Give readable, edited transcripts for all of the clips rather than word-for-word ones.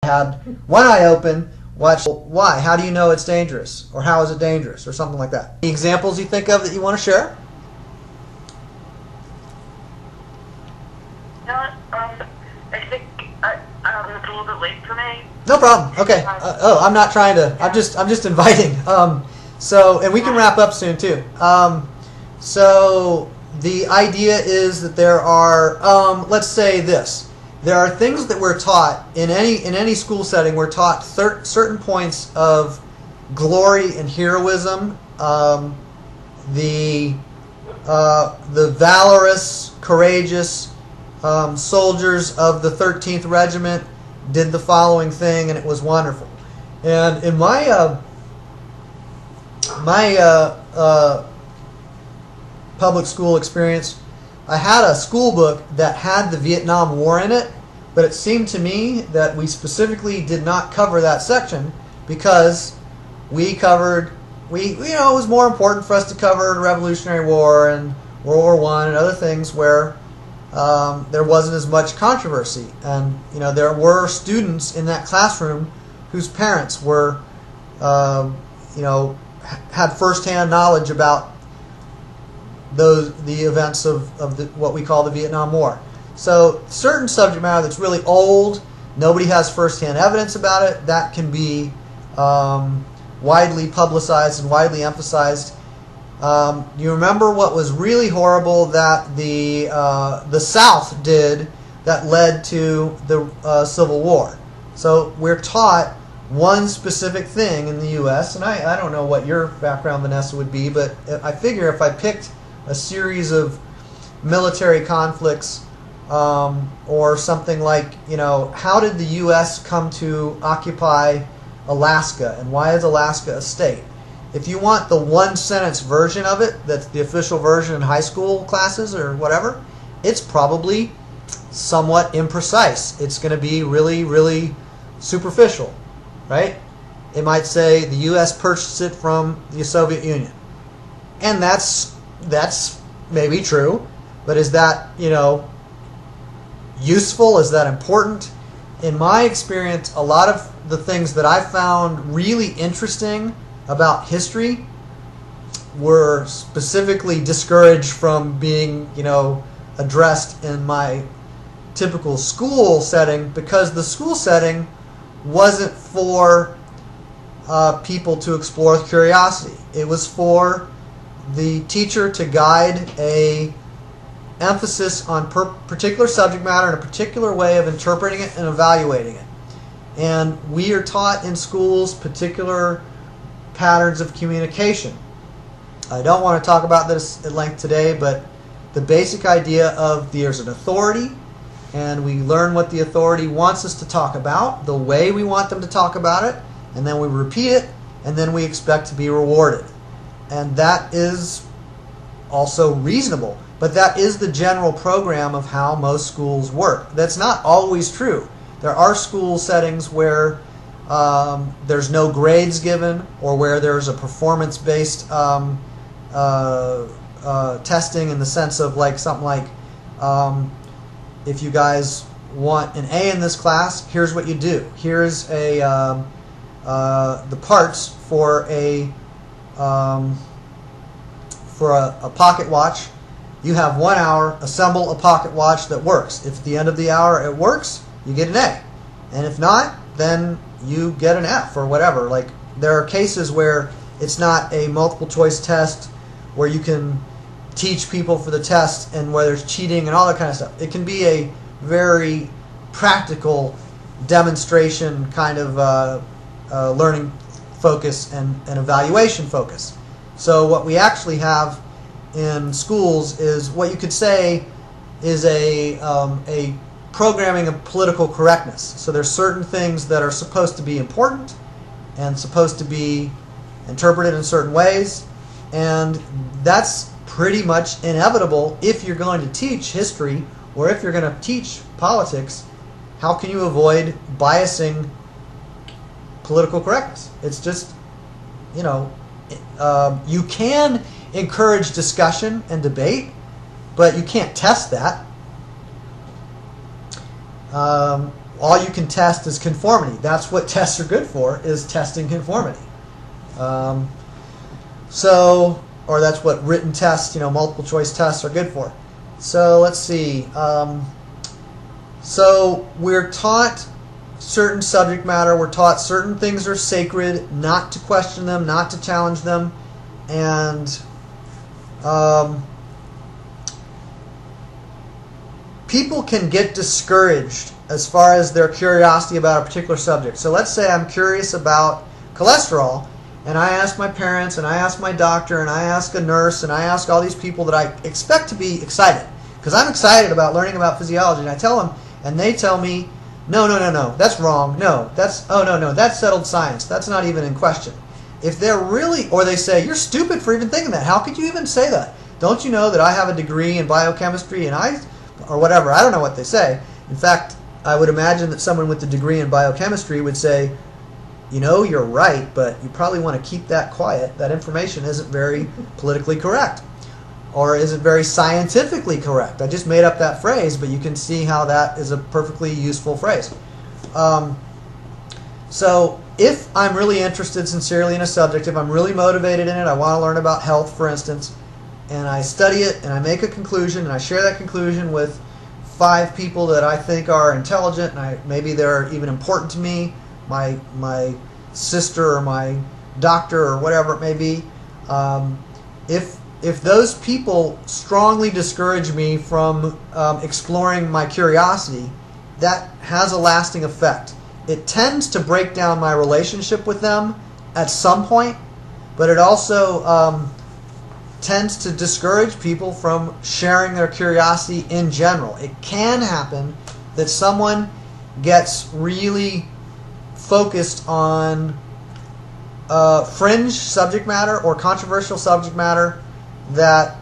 had one eye open, watch why, how do you know it's dangerous, or how is it dangerous, or something like that. Any examples you think of that you want to share? I think it's a little bit late for me. No problem. Okay. I'm not trying to. I'm just inviting. And we can wrap up soon too. So the idea is that there are, let's say this. There are things that we're taught in any school setting. We're taught certain points of glory and heroism. The valorous, courageous soldiers of the 13th Regiment did the following thing, and it was wonderful. And in my public school experience, I had a school book that had the Vietnam War in it, but it seemed to me that we specifically did not cover that section because we covered, it was more important for us to cover the Revolutionary War and World War I and other things where there wasn't as much controversy. And, there were students in that classroom whose parents were, had firsthand knowledge about the events of what we call the Vietnam War. So certain subject matter that's really old, nobody has firsthand evidence about it, that can be widely publicized and widely emphasized. You remember what was really horrible that the South did that led to the Civil War. So we're taught one specific thing in the U.S., and I don't know what your background, Vanessa, would be, but I figure if I picked a series of military conflicts or something like, how did the U.S. come to occupy Alaska, and why is Alaska a state? If you want the one-sentence version of it, that's the official version in high school classes or whatever, it's probably somewhat imprecise. It's going to be really, really superficial, right? It might say the U.S. purchased it from the Soviet Union. And that's maybe true, but is that, useful? Is that important? In my experience, a lot of the things that I found really interesting about history were specifically discouraged from being, addressed in my typical school setting, because the school setting wasn't for people to explore curiosity. It was for the teacher to guide a emphasis on particular subject matter and a particular way of interpreting it and evaluating it. And we are taught in schools particular patterns of communication. I don't want to talk about this at length today, but the basic idea of there's an authority, and we learn what the authority wants us to talk about, the way we want them to talk about it, and then we repeat it, and then we expect to be rewarded. And that is also reasonable, but that is the general program of how most schools work. That's not always true. There are school settings where there's no grades given, or where there's a performance-based testing, in the sense of something like, if you guys want an A in this class, here's what you do. Here's the parts for a pocket watch. You have 1 hour, assemble a pocket watch that works. If at the end of the hour it works, you get an A. And if not, then you get an F or whatever. There are cases where it's not a multiple choice test where you can teach people for the test and where there's cheating and all that kind of stuff. It can be a very practical demonstration kind of learning focus and evaluation focus. So what we actually have in schools is what you could say is a programming of political correctness. So there's certain things that are supposed to be important and supposed to be interpreted in certain ways, and that's pretty much inevitable if you're going to teach history, or if you're going to teach politics. How can you avoid biasing political correctness? It's just, you can encourage discussion and debate, but you can't test that. all you can test is conformity. That's what tests are good for, is testing conformity. Or that's what written tests, multiple choice tests are good for. So let's see. So we're taught certain subject matter. We're taught certain things are sacred, not to question them, not to challenge them, and people can get discouraged as far as their curiosity about a particular subject. So let's say I'm curious about cholesterol, and I ask my parents, and I ask my doctor, and I ask a nurse, and I ask all these people that I expect to be excited, because I'm excited about learning about physiology, and I tell them, and they tell me, no, that's wrong, no, that's settled science, that's not even in question. If they're really, or they say, you're stupid for even thinking that, how could you even say that? Don't you know that I have a degree in biochemistry, or whatever, I don't know what they say. In fact, I would imagine that someone with a degree in biochemistry would say, you're right, but you probably want to keep that quiet. That information isn't very politically correct, or isn't very scientifically correct. I just made up that phrase, but you can see how that is a perfectly useful phrase. So if I'm really interested sincerely in a subject, if I'm really motivated in it, I want to learn about health, for instance, and I study it, and I make a conclusion, and I share that conclusion with 5 people that I think are intelligent, and maybe they're even important to me, my sister or my doctor or whatever it may be. If those people strongly discourage me from exploring my curiosity, that has a lasting effect. It tends to break down my relationship with them at some point, but it also tends to discourage people from sharing their curiosity in general. It can happen that someone gets really focused on fringe subject matter or controversial subject matter that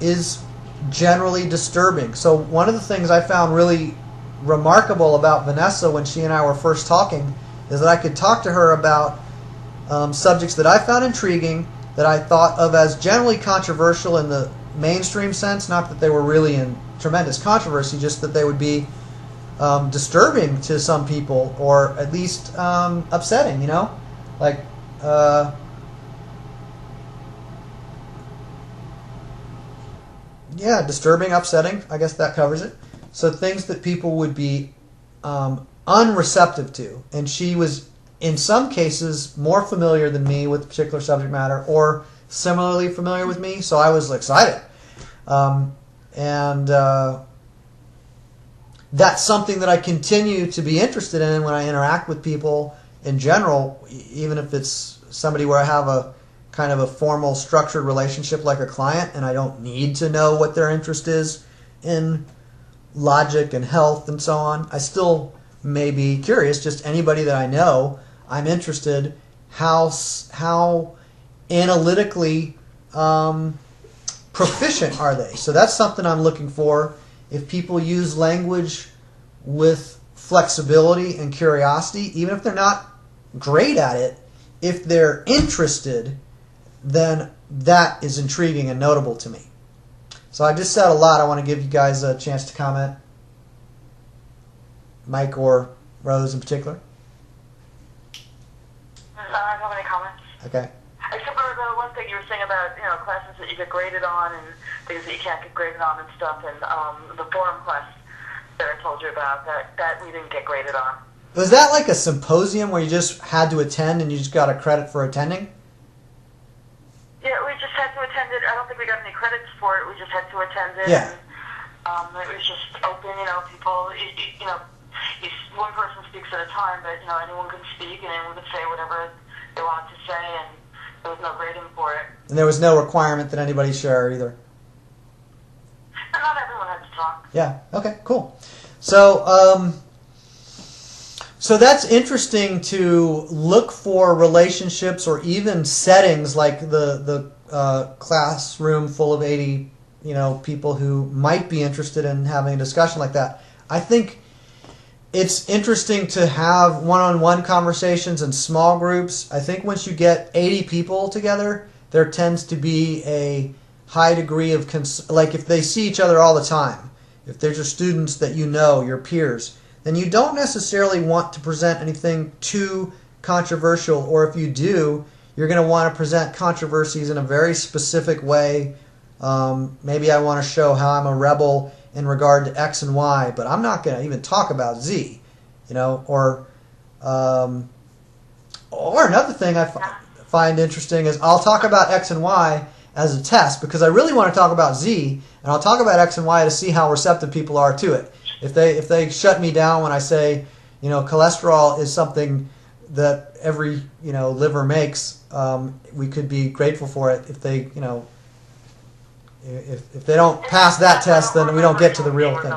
is generally disturbing. So one of the things I found really remarkable about Vanessa when she and I were first talking is that I could talk to her about subjects that I found intriguing, that I thought of as generally controversial in the mainstream sense, not that they were really in tremendous controversy, just that they would be disturbing to some people, or at least upsetting, like disturbing, upsetting, I guess that covers it. So things that people would be unreceptive to, and she was in some cases more familiar than me with the particular subject matter, or similarly familiar with me, so I was excited. That's something that I continue to be interested in when I interact with people in general, even if it's somebody where I have a kind of a formal, structured relationship like a client, and I don't need to know what their interest is in logic and health and so on. I still may be curious. Just anybody that I know, I'm interested how analytically proficient are they. So that's something I'm looking for. If people use language with flexibility and curiosity, even if they're not great at it, if they're interested, then that is intriguing and notable to me. So I just said a lot. I want to give you guys a chance to comment. Mike or Rose in particular. I don't have any comments. Okay. Except for the one thing you were saying about, classes that you get graded on and things that you can't get graded on and stuff, and the forum class that I told you about, that we didn't get graded on. Was that like a symposium where you just had to attend and you just got a credit for attending? Yeah, we just had to attend it. I don't think we got any credits for it. We just had to attend it. Yeah. And, it was just open, people, one person speaks at a time, but, anyone could speak and anyone could say whatever they wanted to say, and there was no grading for it. And there was no requirement that anybody share either? And not everyone had to talk. Yeah, okay, cool. So, so that's interesting to look for relationships or even settings like the classroom full of 80, people who might be interested in having a discussion like that. I think it's interesting to have one-on-one conversations in small groups. I think once you get 80 people together, there tends to be a high degree of like if they see each other all the time, if they're just students that you know, your peers, then you don't necessarily want to present anything too controversial, or if you do, you're going to want to present controversies in a very specific way. Maybe I want to show how I'm a rebel in regard to X and Y, but I'm not going to even talk about Z, or another thing I find interesting is I'll talk about X and Y as a test because I really want to talk about Z, and I'll talk about X and Y to see how receptive people are to it. If they shut me down when I say, cholesterol is something that every liver makes, we could be grateful for it. If they if they don't pass that test, then we don't get to the real thing.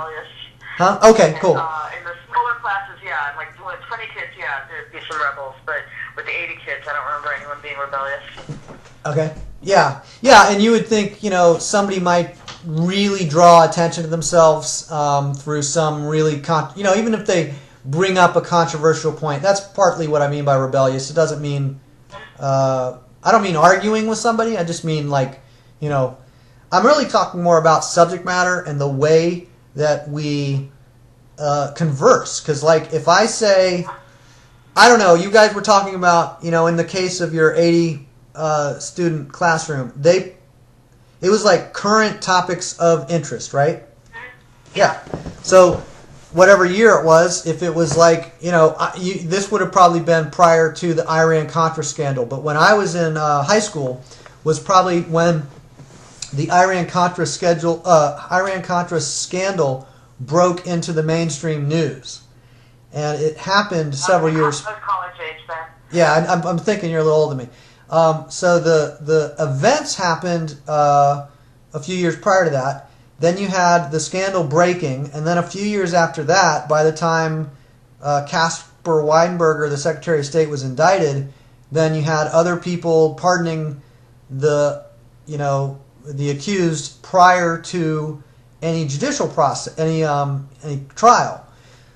Huh? Okay, cool. In the smaller classes, yeah, like with 20 kids, yeah, there'd be some rebels, but with the 80 kids, I don't remember anyone being rebellious. Okay. Yeah, and you would think, somebody might really draw attention to themselves through some really, even if they bring up a controversial point. That's partly what I mean by rebellious. It doesn't mean, I don't mean arguing with somebody. I just mean I'm really talking more about subject matter and the way that we converse. Because, if I say, I don't know, you guys were talking about, in the case of your 80 student classroom, it was like current topics of interest, right? Yeah. So whatever year it was, if it was this would have probably been prior to the Iran-Contra scandal. But when I was in high school was probably when the Iran-Contra scandal broke into the mainstream news. And it happened several years. I was college age then. Yeah, I'm thinking you're a little older than me. So the events happened a few years prior to that. Then you had the scandal breaking, and then a few years after that, by the time Caspar Weinberger, the Secretary of State, was indicted, then you had other people pardoning the accused prior to any judicial process, any trial.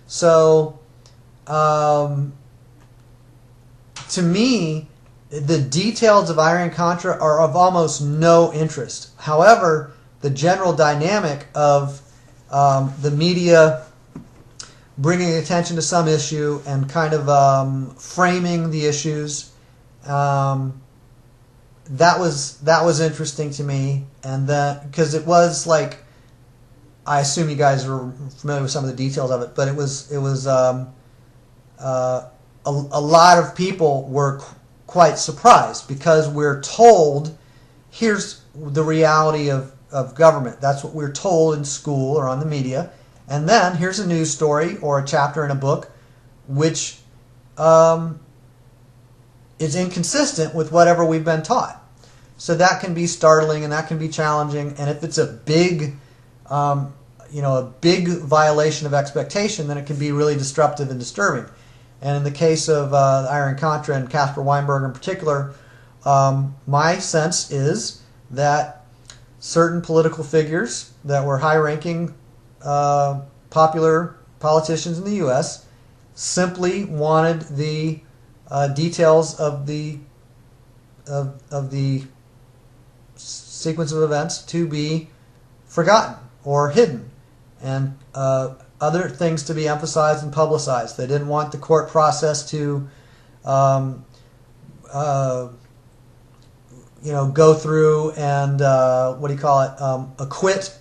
So, to me, the details of Iran-Contra are of almost no interest. However, the general dynamic of the media bringing attention to some issue and kind of framing the issues, that was interesting to me. And then, because it was I assume you guys are familiar with some of the details of it, but it was a lot of people were quite surprised because we're told, here's the reality of government. That's what we're told in school or on the media. And then here's a news story or a chapter in a book which is inconsistent with whatever we've been taught. So that can be startling and that can be challenging. And if it's a big violation of expectation, then it can be really disruptive and disturbing. And in the case of Iran-Contra and Caspar Weinberger in particular, my sense is that certain political figures that were high-ranking, popular politicians in the U.S. simply wanted the details of the sequence of events to be forgotten or hidden, and other things to be emphasized and publicized. They didn't want the court process to go through and acquit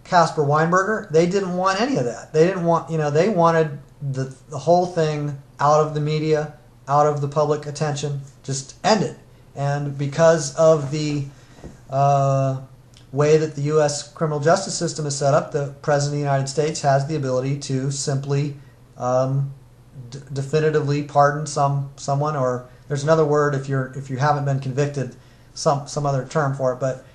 Caspar Weinberger. They didn't want any of that. They didn't want, they wanted the whole thing out of the media, out of the public attention, just ended. And because of the way that the U.S. criminal justice system is set up, the President of the United States has the ability to simply definitively pardon someone, or there's another word if you haven't been convicted, some other term for it, but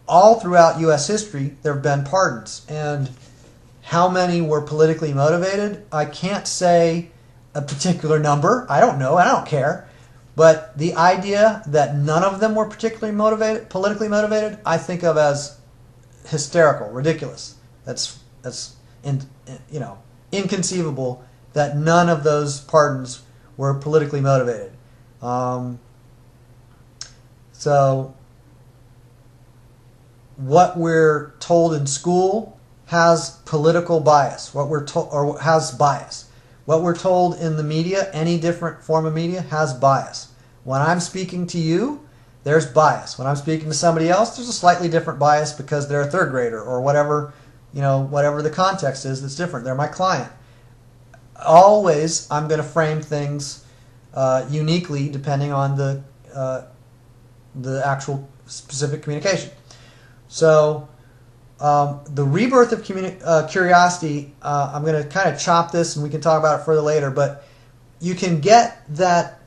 all throughout U.S. history there have been pardons. And how many were politically motivated? I can't say a particular number. I don't know. I don't care. But the idea that none of them were politically motivated, I think of as hysterical, ridiculous. That's inconceivable that none of those pardons were politically motivated. So what we're told in school has political bias. What we're told, or has bias. What we're told in the media, any different form of media, has bias. When I'm speaking to you, there's bias. When I'm speaking to somebody else, there's a slightly different bias because they're a third grader or whatever, whatever the context is that's different. They're my client. Always, I'm going to frame things uniquely depending on the actual specific communication. So the rebirth of curiosity, I'm going to kind of chop this and we can talk about it further later, but you can get that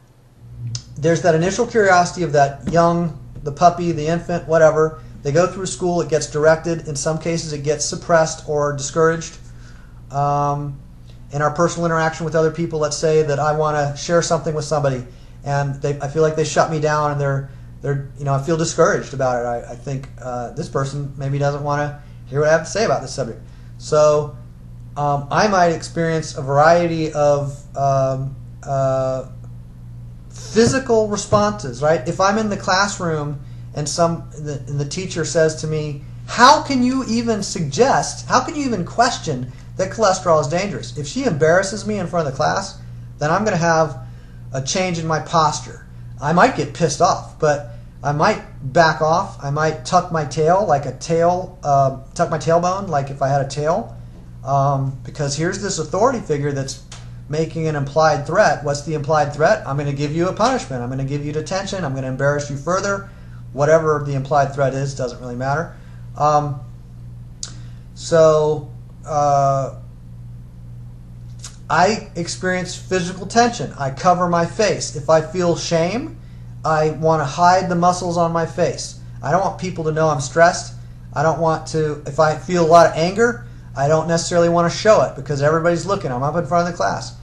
there's that initial curiosity of that young, the puppy, the infant, whatever. They go through school, it gets directed. In some cases, it gets suppressed or discouraged. In our personal interaction with other people, let's say that I want to share something with somebody, and I feel like they shut me down, and they're I feel discouraged about it. I think this person maybe doesn't want to hear what I have to say about this subject. So I might experience a variety of physical responses, right? If I'm in the classroom and the teacher says to me, how can you even question that cholesterol is dangerous? If she embarrasses me in front of the class, then I'm going to have a change in my posture. I might get pissed off, but I might back off. I might tuck my tail like tuck my tailbone like if I had a tail, because here's this authority figure that's making an implied threat. What's the implied threat? I'm going to give you a punishment. I'm going to give you detention. I'm going to embarrass you further. Whatever the implied threat is, doesn't really matter. I experience physical tension. I cover my face. If I feel shame, I want to hide the muscles on my face. I don't want people to know I'm stressed. I don't want to, if I feel a lot of anger, I don't necessarily want to show it because everybody's looking. I'm up in front of the class.